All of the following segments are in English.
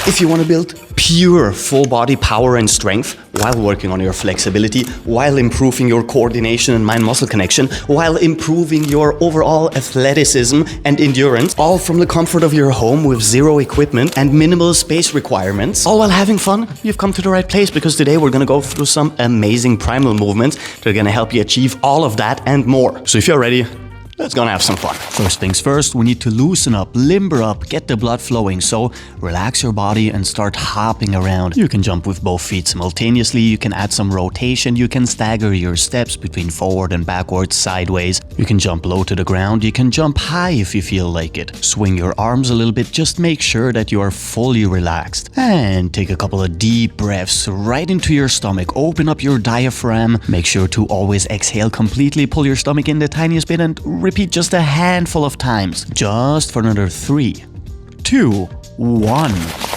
If you want to build pure full body power and strength while working on your flexibility, while improving your coordination and mind-muscle connection, while improving your overall athleticism and endurance, all from the comfort of your home with zero equipment and minimal space requirements, all while having fun, you've come to the right place, because today we're going to go through some amazing primal movements that are going to help you achieve all of that and more. So if you're ready, let's go and have some fun. First things first, we need to loosen up, limber up, get the blood flowing. So relax your body and start hopping around. You can jump with both feet simultaneously. You can add some rotation. You can stagger your steps between forward and backwards, sideways. You can jump low to the ground. You can jump high if you feel like it. Swing your arms a little bit. Just make sure that you are fully relaxed. And take a couple of deep breaths right into your stomach. Open up your diaphragm. Make sure to always exhale completely. Pull your stomach in the tiniest bit and repeat just a handful of times, just for another 3, 2, 1.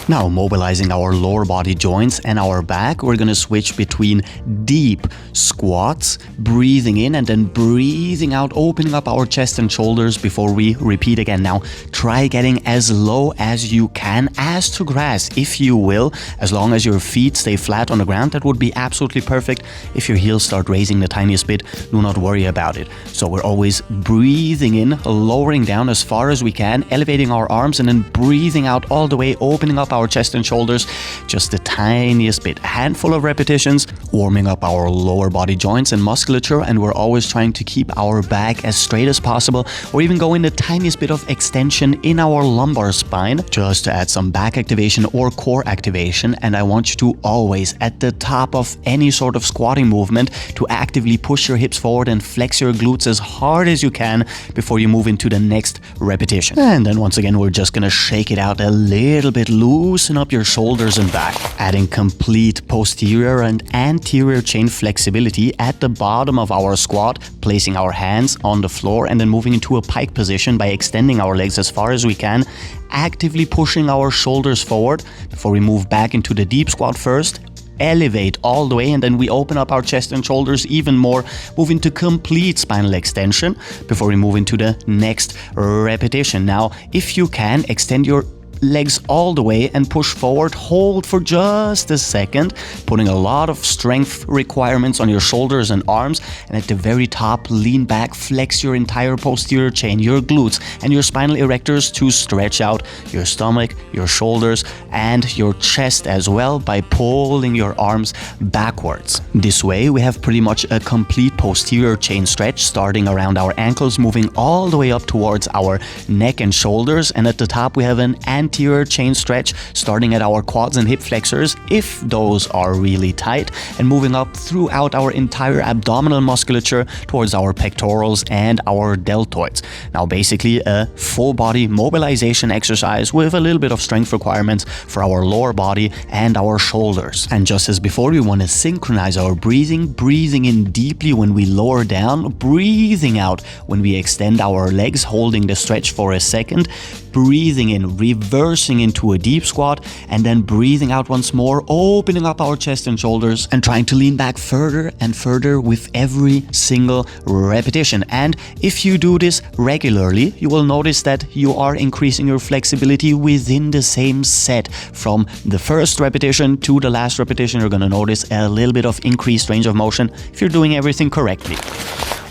Now, mobilizing our lower body joints and our back, we're gonna switch between deep squats, breathing in and then breathing out, opening up our chest and shoulders before we repeat again. Now, try getting as low as you can, as to grass, if you will, as long as your feet stay flat on the ground. That would be absolutely perfect. If your heels start raising the tiniest bit, do not worry about it. So we're always breathing in, lowering down as far as we can, elevating our arms, and then breathing out all the way, opening up our chest and shoulders just the tiniest bit. A handful of repetitions, warming up our lower body joints and musculature, and we're always trying to keep our back as straight as possible, or even go in the tiniest bit of extension in our lumbar spine, just to add some back activation or core activation. And I want you to always, at the top of any sort of squatting movement, to actively push your hips forward and flex your glutes as hard as you can before you move into the next repetition. And then once again, we're just gonna shake it out a little bit, loosen up your shoulders and back, adding complete posterior and anterior chain flexibility at the bottom of our squat, placing our hands on the floor and then moving into a pike position by extending our legs as far as we can, actively pushing our shoulders forward before we move back into the deep squat first. Elevate all the way, and then we open up our chest and shoulders even more, move into complete spinal extension before we move into the next repetition. Now, if you can, extend your legs all the way and push forward. Hold for just a second, putting a lot of strength requirements on your shoulders and arms. And at the very top, lean back, flex your entire posterior chain, your glutes and your spinal erectors to stretch out your stomach, your shoulders, and your chest as well by pulling your arms backwards. This way, we have pretty much a complete posterior chain stretch, starting around our ankles, moving all the way up towards our neck and shoulders. And at the top, we have an anterior chain stretch starting at our quads and hip flexors, if those are really tight, and moving up throughout our entire abdominal musculature towards our pectorals and our deltoids. Now, basically a full body mobilization exercise with a little bit of strength requirements for our lower body and our shoulders. And just as before, we want to synchronize our breathing in deeply when we lower down, breathing out when we extend our legs, holding the stretch for a second, breathing in, reversing into a deep squat, and then breathing out once more, opening up our chest and shoulders and trying to lean back further and further with every single repetition. And if you do this regularly, you will notice that you are increasing your flexibility within the same set. From the first repetition to the last repetition, you're going to notice a little bit of increased range of motion if you're doing everything correctly.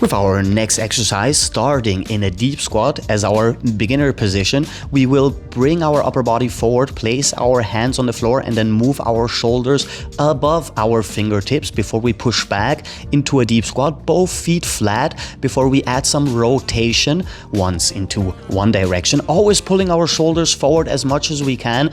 With our next exercise, starting in a deep squat as our beginner position, we will bring our upper body forward, place our hands on the floor, and then move our shoulders above our fingertips before we push back into a deep squat, both feet flat, before we add some rotation once into one direction, always pulling our shoulders forward as much as we can,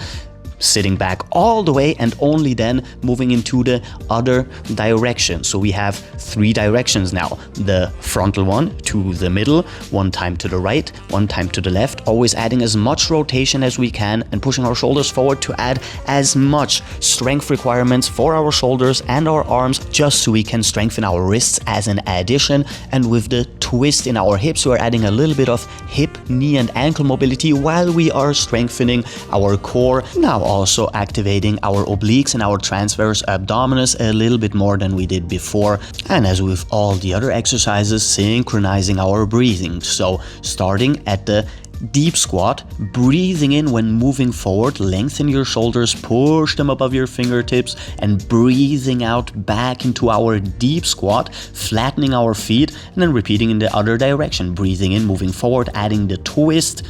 sitting back all the way, and only then moving into the other direction. So we have 3 directions now. The frontal one to the middle, one time to the right, one time to the left, always adding as much rotation as we can and pushing our shoulders forward to add as much strength requirements for our shoulders and our arms, just so we can strengthen our wrists as an addition. And with the twist in our hips, we're adding a little bit of hip, knee, and ankle mobility while we are strengthening our core. Now also activating our obliques and our transverse abdominis a little bit more than we did before. And as with all the other exercises, synchronizing our breathing. So starting at the deep squat, breathing in when moving forward, lengthen your shoulders, push them above your fingertips, and breathing out back into our deep squat, flattening our feet, and then repeating in the other direction. Breathing in, moving forward, adding the twist,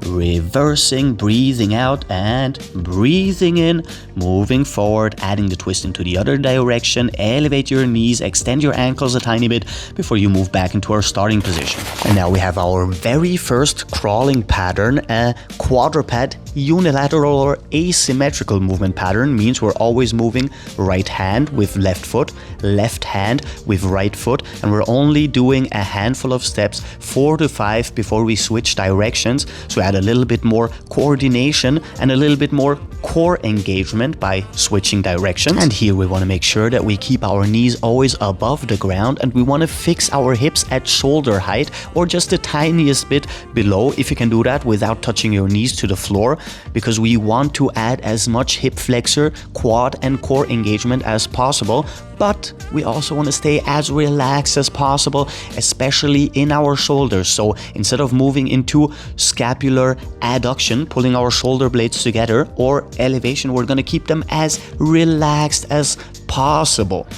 reversing, breathing out, and breathing in, moving forward, adding the twist into the other direction. Elevate your knees, extend your ankles a tiny bit before you move back into our starting position. And now we have our very first crawling pattern, a quadruped unilateral or asymmetrical movement pattern. Means we're always moving right hand with left foot, left hand with right foot, and we're only doing a handful of steps, 4 to 5, before we switch directions. So add a little bit more coordination and a little bit more core engagement by switching directions. And here we want to make sure that we keep our knees always above the ground, and we want to fix our hips at shoulder height or just the tiniest bit below, if you can do that without touching your knees to the floor, because we want to add as much hip flexor, quad and core engagement as possible. But we also want to stay as relaxed as possible, especially in our shoulders. So instead of moving into scapular adduction, pulling our shoulder blades together, or elevation, we're going to keep them as relaxed as possible.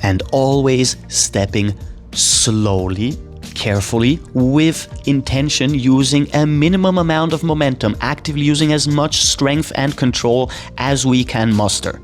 And always stepping slowly, carefully, with intention, using a minimum amount of momentum, actively using as much strength and control as we can muster.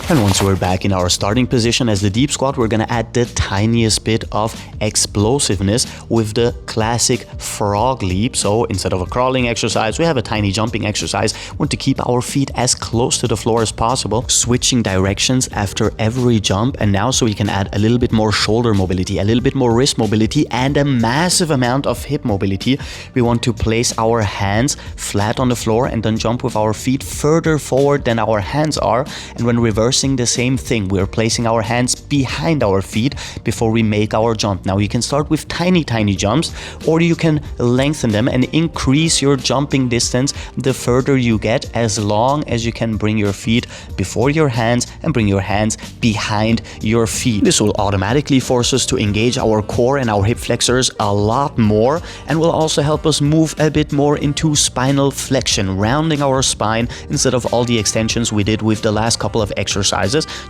And once we're back in our starting position as the deep squat, we're going to add the tiniest bit of explosiveness with the classic frog leap. So instead of a crawling exercise, we have a tiny jumping exercise. We want to keep our feet as close to the floor as possible, switching directions after every jump. And now, so we can add a little bit more shoulder mobility, a little bit more wrist mobility, and a massive amount of hip mobility, we want to place our hands flat on the floor and then jump with our feet further forward than our hands are. And when reversing, the same thing, we're placing our hands behind our feet before we make our jump. Now you can start with tiny jumps, or you can lengthen them and increase your jumping distance the further you get, as long as you can bring your feet before your hands and bring your hands behind your feet. This will automatically force us to engage our core and our hip flexors a lot more, and will also help us move a bit more into spinal flexion, rounding our spine instead of all the extensions we did with the last couple of exercises,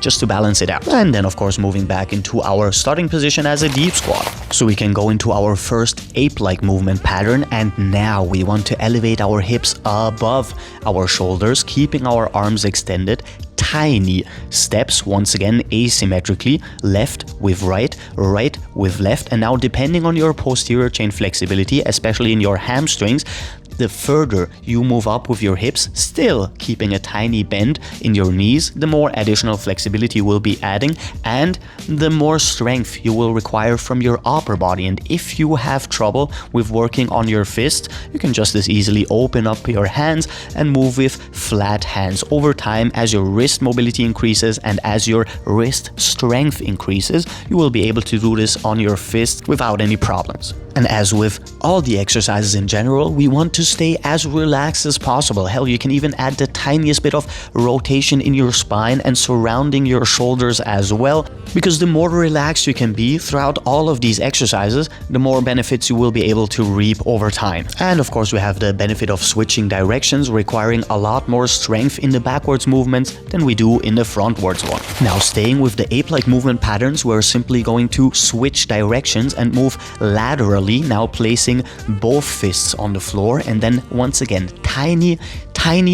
just to balance it out. And then of course moving back into our starting position as a deep squat. So we can go into our first ape-like movement pattern, and now we want to elevate our hips above our shoulders, keeping our arms extended. Tiny steps, once again asymmetrically, left with right, right with left. And now, depending on your posterior chain flexibility, especially in your hamstrings, the further you move up with your hips, still keeping a tiny bend in your knees, the more additional flexibility you will be adding, and the more strength you will require from your upper body. And if you have trouble with working on your fist, you can just as easily open up your hands and move with flat hands. Over time, as your wrist mobility increases and as your wrist strength increases, you will be able to do this on your fist without any problems. And as with all the exercises in general, we want to stay as relaxed as possible. Hell, you can even add the tiniest bit of rotation in your spine and surrounding your shoulders as well, because the more relaxed you can be throughout all of these exercises, the more benefits you will be able to reap over time. And of course, we have the benefit of switching directions, requiring a lot more strength in the backwards movements than we do in the frontwards one. Now, staying with the ape-like movement patterns, we're simply going to switch directions and move laterally, now placing both fists on the floor, and then once again tiny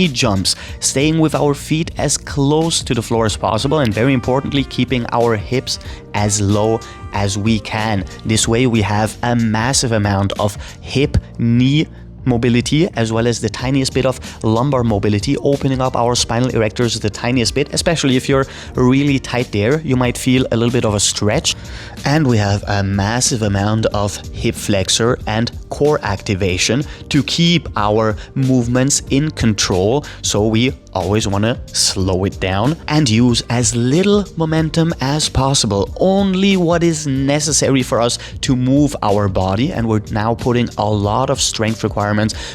jumps, staying with our feet as close to the floor as possible, and very importantly, keeping our hips as low as we can. This way we have a massive amount of hip, knee mobility, as well as the tiniest bit of lumbar mobility, opening up our spinal erectors the tiniest bit. Especially if you're really tight there, you might feel a little bit of a stretch. And we have a massive amount of hip flexor and core activation to keep our movements in control. So we always want to slow it down and use as little momentum as possible, only what is necessary for us to move our body. And we're now putting a lot of strength requirements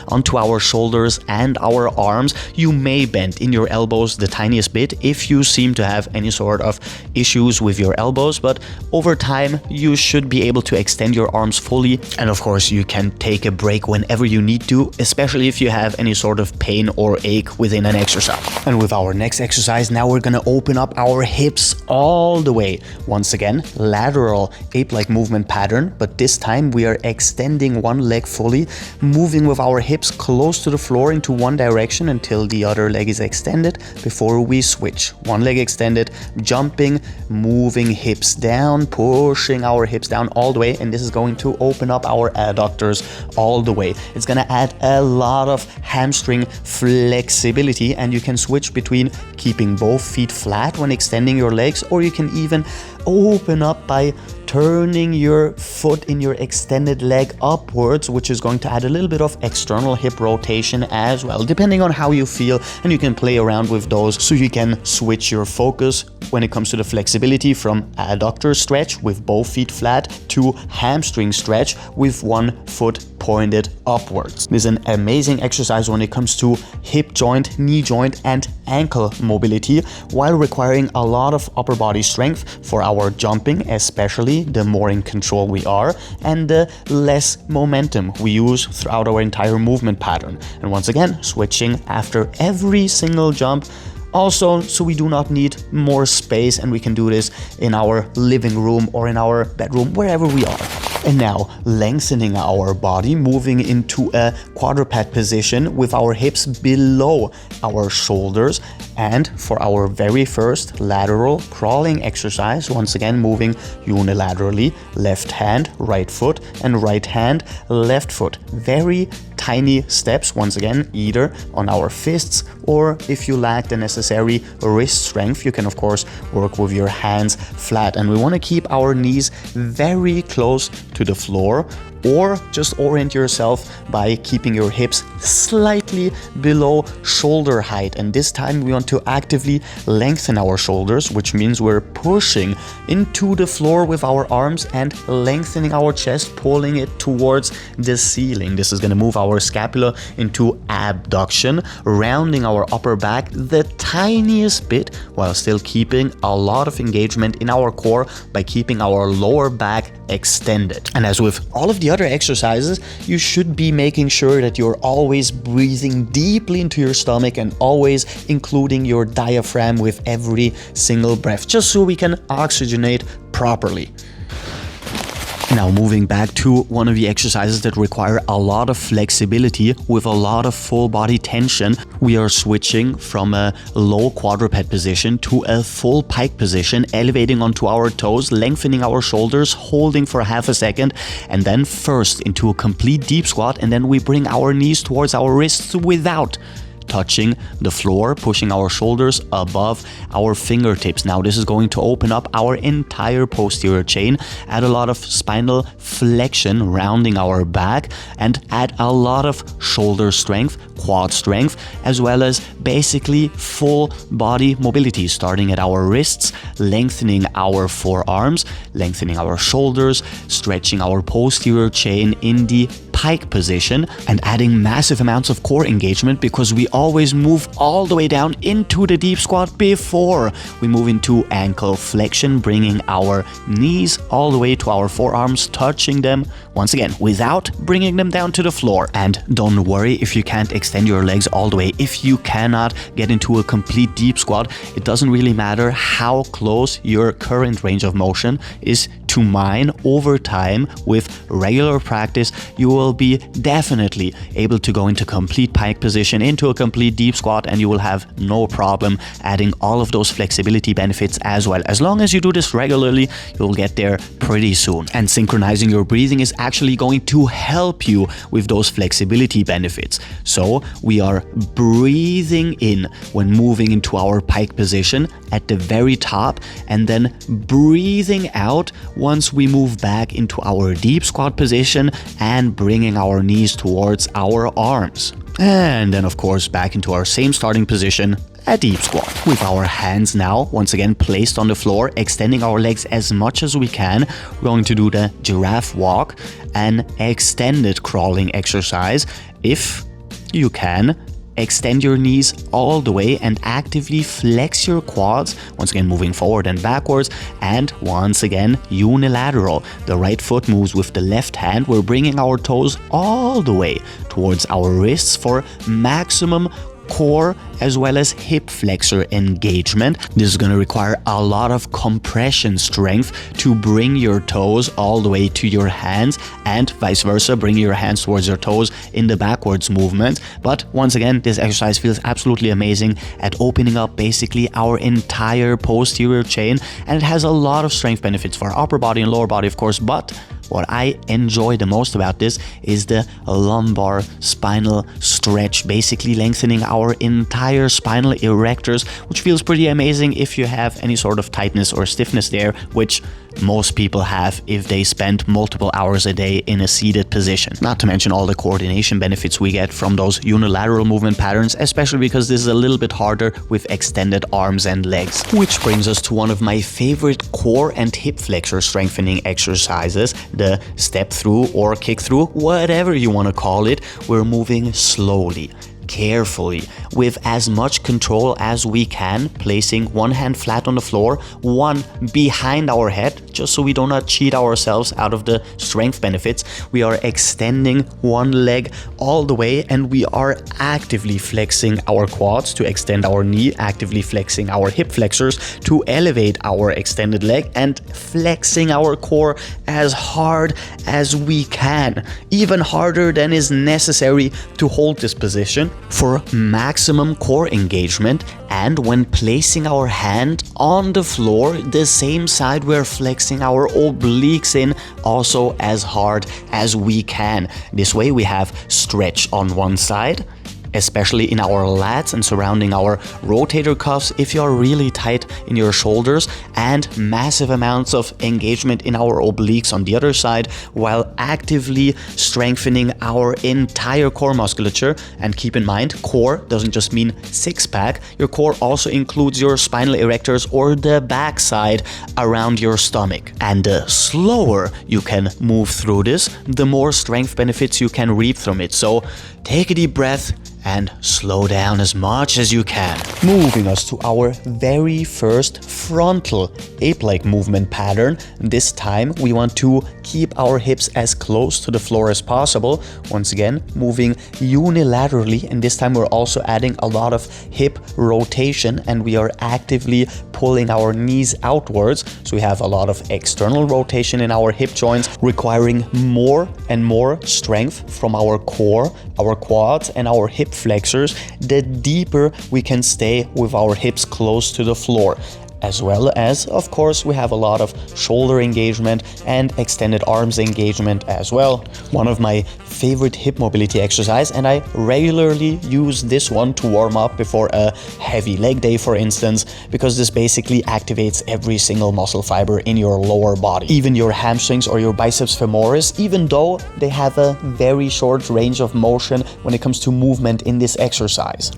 onto our shoulders and our arms. You may bend in your elbows the tiniest bit if you seem to have any sort of issues with your elbows, but over time you should be able to extend your arms fully. And of course, you can and take a break whenever you need to, especially if you have any sort of pain or ache within an exercise. And with our next exercise, now we're gonna open up our hips all the way. Once again, lateral ape-like movement pattern, but this time we are extending one leg fully, moving with our hips close to the floor into one direction until the other leg is extended before we switch. One leg extended, jumping, moving hips down, pushing our hips down all the way, and this is going to open up our adductors all the way. It's gonna add a lot of hamstring flexibility, and you can switch between keeping both feet flat when extending your legs, or you can even open up by turning your foot in your extended leg upwards, which is going to add a little bit of external hip rotation as well, depending on how you feel, and you can play around with those so you can switch your focus when it comes to the flexibility from adductor stretch with both feet flat to hamstring stretch with one foot pointed upwards. This is an amazing exercise when it comes to hip joint, knee joint, and ankle mobility, while requiring a lot of upper body strength for our jumping, especially the more in control we are, and the less momentum we use throughout our entire movement pattern. And once again, switching after every single jump, also so we do not need more space, and we can do this in our living room or in our bedroom, wherever we are. And now, lengthening our body, moving into a quadruped position with our hips below our shoulders. And for our very first lateral crawling exercise, once again moving unilaterally, left hand, right foot, and right hand, left foot. Very tiny steps, once again, either on our fists, or if you lack the necessary wrist strength, you can of course work with your hands flat. And we want to keep our knees very close to the floor, or just orient yourself by keeping your hips slightly below shoulder height. And this time we want to actively lengthen our shoulders, which means we're pushing into the floor with our arms and lengthening our chest, pulling it towards the ceiling. This is going to move our scapula into abduction, rounding our upper back the tiniest bit, while still keeping a lot of engagement in our core by keeping our lower back extended. And as with all of the other exercises, you should be making sure that you're always breathing deeply into your stomach and always including your diaphragm with every single breath, just so we can oxygenate properly. Now moving back to one of the exercises that require a lot of flexibility with a lot of full body tension, we are switching from a low quadruped position to a full pike position, elevating onto our toes, lengthening our shoulders, holding for half a second, and then first into a complete deep squat, and then we bring our knees towards our wrists without touching the floor, pushing our shoulders above our fingertips. Now this is going to open up our entire posterior chain, add a lot of spinal flexion, rounding our back, and add a lot of shoulder strength, quad strength, as well as basically full body mobility, starting at our wrists, lengthening our forearms, lengthening our shoulders, stretching our posterior chain in the pike position, and adding massive amounts of core engagement, because we always move all the way down into the deep squat before we move into ankle flexion, bringing our knees all the way to our forearms, touching them once again without bringing them down to the floor. And don't worry if you can't extend your legs all the way. If you cannot get into a complete deep squat, it doesn't really matter how close your current range of motion is to mine. Over time, with regular practice, you will be definitely able to go into complete pike position, into a complete deep squat, and you will have no problem adding all of those flexibility benefits as well. As long as you do this regularly, you'll get there pretty soon. And synchronizing your breathing is actually going to help you with those flexibility benefits. So we are breathing in when moving into our pike position at the very top, and then breathing out once we move back into our deep squat position and bringing our knees towards our arms. And then of course back into our same starting position, a deep squat. With our hands now once again placed on the floor, extending our legs as much as we can, we're going to do the giraffe walk, an extended crawling exercise. If you can, extend your knees all the way and actively flex your quads, once again moving forward and backwards, and once again unilateral. The right foot moves with the left hand. We're bringing our toes all the way towards our wrists for maximum core as well as hip flexor engagement. This is going to require a lot of compression strength to bring your toes all the way to your hands, and vice versa, bring your hands towards your toes in the backwards movement. But once again, this exercise feels absolutely amazing at opening up basically our entire posterior chain, and it has a lot of strength benefits for our upper body and lower body, of course. But what I enjoy the most about this is the lumbar spinal stretch, basically lengthening our entire spinal erectors, which feels pretty amazing if you have any sort of tightness or stiffness there, which most people have if they spend multiple hours a day in a seated position. Not to mention all the coordination benefits we get from those unilateral movement patterns, especially because this is a little bit harder with extended arms and legs. Which brings us to one of my favorite core and hip flexor strengthening exercises, the step through or kick through, whatever you want to call it. We're moving slowly, carefully, with as much control as we can, placing one hand flat on the floor, one behind our head, just so we do not cheat ourselves out of the strength benefits. We are extending one leg all the way, and we are actively flexing our quads to extend our knee, actively flexing our hip flexors to elevate our extended leg, and flexing our core as hard as we can, even harder than is necessary to hold this position for maximum core engagement. And when placing our hand on the floor, the same side we're flexing our obliques in also as hard as we can. This way we have stretch on one side, especially in our lats and surrounding our rotator cuffs if you're really tight in your shoulders, and massive amounts of engagement in our obliques on the other side, while actively strengthening our entire core musculature. And keep in mind, core doesn't just mean six-pack. Your core also includes your spinal erectors or the backside around your stomach. And the slower you can move through this, the more strength benefits you can reap from it. So take a deep breath and slow down as much as you can. Moving us to our very first frontal ape-like movement pattern. This time we want to keep our hips as close to the floor as possible. Once again, moving unilaterally, and this time we're also adding a lot of hip rotation, and we are actively pulling our knees outwards. So we have a lot of external rotation in our hip joints, requiring more and more strength from our core, our quads, and our hip flexors, the deeper we can stay with our hips close to the floor. As well as, of course, we have a lot of shoulder engagement and extended arms engagement as well. One of my favorite hip mobility exercise, and I regularly use this one to warm up before a heavy leg day, for instance, because this basically activates every single muscle fiber in your lower body, even your hamstrings or your biceps femoris, even though they have a very short range of motion when it comes to movement in this exercise.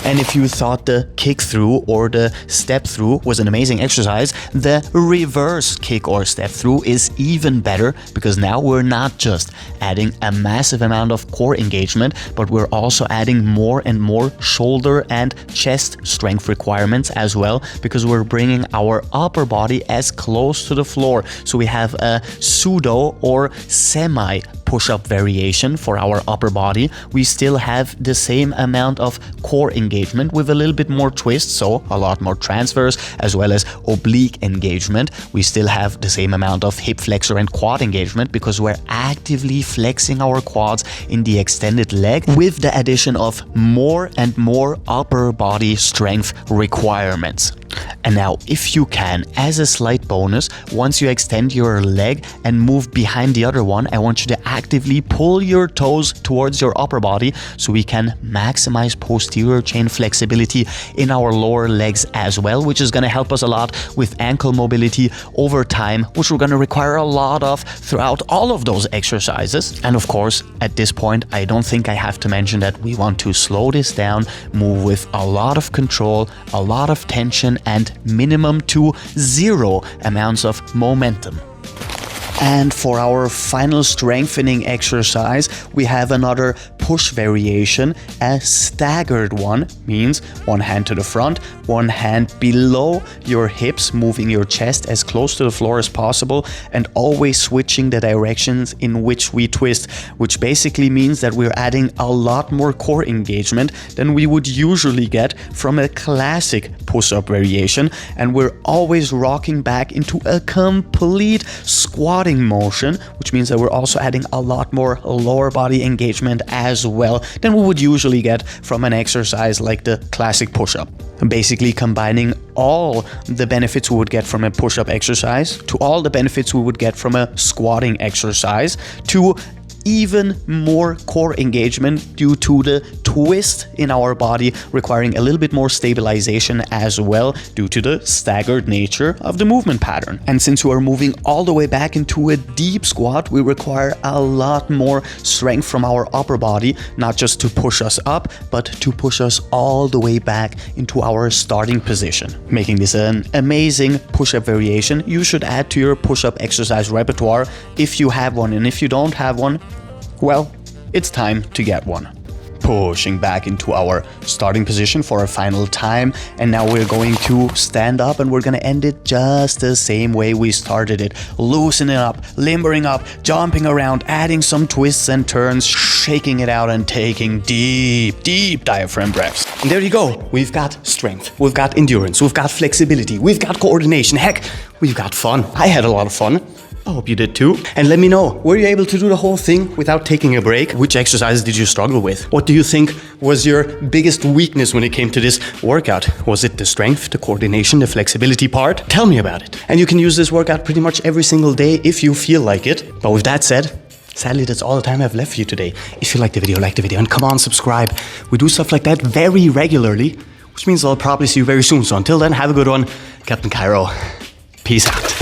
And if you thought the kick through or the step through was an amazing exercise, the reverse kick or step through is even better, because now we're not just adding a massive amount of core engagement, but we're also adding more and more shoulder and chest strength requirements as well, because we're bringing our upper body as close to the floor. So we have a pseudo or semi push-up variation for our upper body. We still have the same amount of core engagement with a little bit more twist, so a lot more transfers as well as oblique engagement. We still have the same amount of hip flexor and quad engagement, because we're actively flexing our quads in the extended leg with the addition of more and more upper body strength requirements. And now, if you can, as a slight bonus, once you extend your leg and move behind the other one, I want you to actively pull your toes towards your upper body so we can maximize posterior chain flexibility in our lower legs as well, which is going to help us a lot with ankle mobility over time, which we're going to require a lot of throughout all of those exercises. And of course, at this point, I don't think I have to mention that we want to slow this down, move with a lot of control, a lot of tension, and minimum to zero amounts of momentum. And for our final strengthening exercise, we have another push variation, a staggered one, means one hand to the front, one hand below your hips, moving your chest as close to the floor as possible, and always switching the directions in which we twist, which basically means that we're adding a lot more core engagement than we would usually get from a classic push-up variation, and we're always rocking back into a complete squatting motion, which means that we're also adding a lot more lower body engagement as well than we would usually get from an exercise like the classic push-up. Basically combining all the benefits we would get from a push-up exercise to all the benefits we would get from a squatting exercise to even more core engagement due to the twist in our body, requiring a little bit more stabilization as well due to the staggered nature of the movement pattern. And since we are moving all the way back into a deep squat, we require a lot more strength from our upper body, not just to push us up, but to push us all the way back into our starting position, making this an amazing push-up variation you should add to your push-up exercise repertoire if you have one. And if you don't have one, well, it's time to get one. Pushing back into our starting position for a final time, and now we're going to stand up and we're going to end it just the same way we started it. Loosening up, limbering up, jumping around, adding some twists and turns, shaking it out and taking deep diaphragm breaths. And there you go. We've got strength, we've got endurance, we've got flexibility, we've got coordination. Heck, we've got fun. I had a lot of fun. I hope you did too. And let me know, were you able to do the whole thing without taking a break? Which exercises did you struggle with? What do you think was your biggest weakness when it came to this workout? Was it the strength, the coordination, the flexibility part? Tell me about it. And you can use this workout pretty much every single day if you feel like it. But with that said, sadly, that's all the time I have left for you today. If you like the video, and come on, subscribe. We do stuff like that very regularly, which means I'll probably see you very soon. So until then, have a good one. Captain Cairo. Peace out.